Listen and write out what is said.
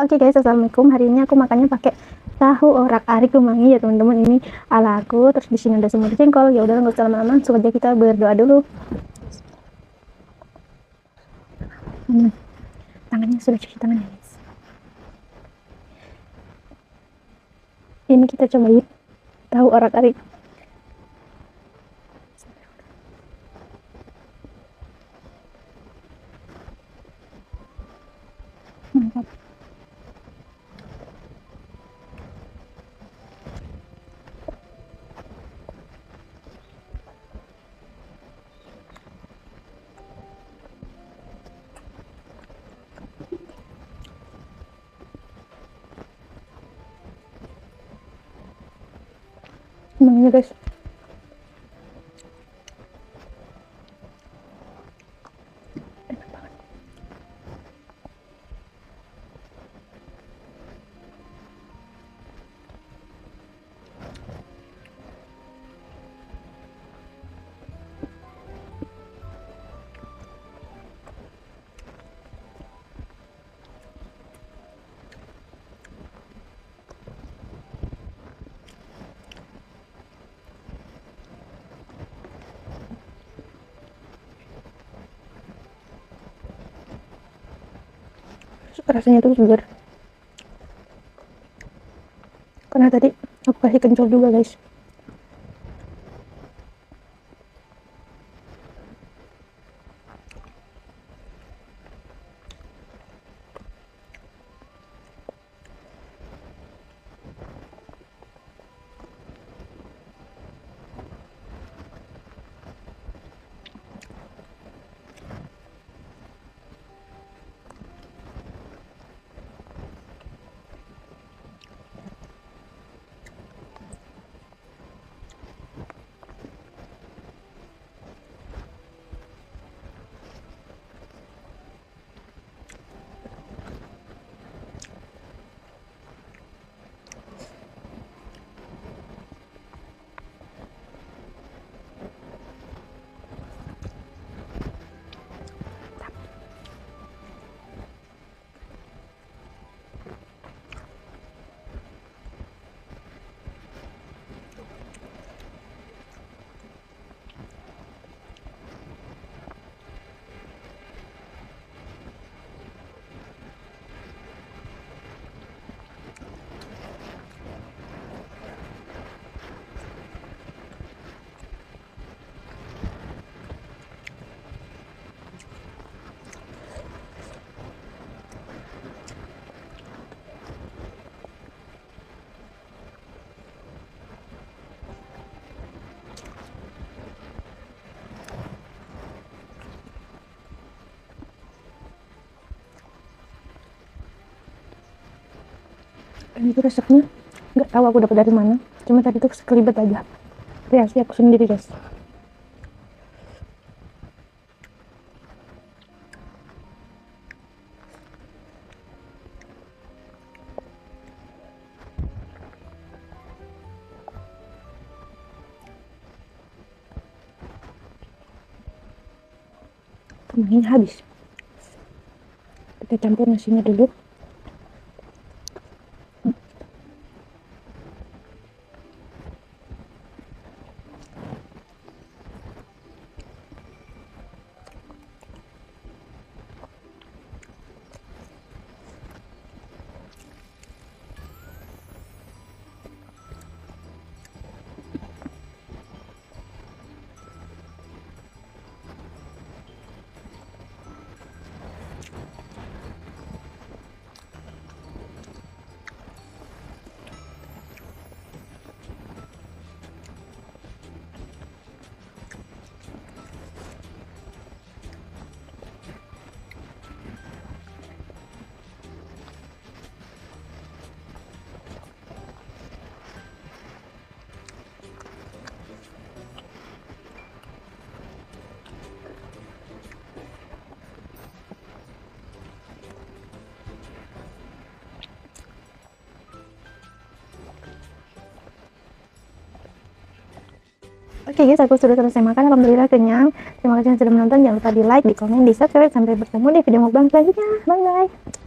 Oke guys, assalamualaikum. Hari ini aku makannya pakai tahu orak-arik kemangi ya teman-teman. Ini ala aku. Terus di sini ada semur jengkol. Ya udah nggak usah lama-lama, langsung aja kita berdoa dulu. Tangannya sudah cuci tangan ya guys. Ini kita cobain tahu orak-arik. Mantap. Semuanya guys. Rasanya tuh segar. Karena tadi aku kasih kencur juga guys. Dan itu resepnya nggak tahu aku dapat dari mana, cuma tadi tuh sekelibet aja, kreasi aku sendiri guys. Ini habis, kita campur nasinya dulu. Oke guys, aku sudah selesai makan. Alhamdulillah kenyang. Terima kasih yang sudah menonton. Jangan lupa di like, di komen, di subscribe. Sampai bertemu di video mukbang selanjutnya. Bye bye.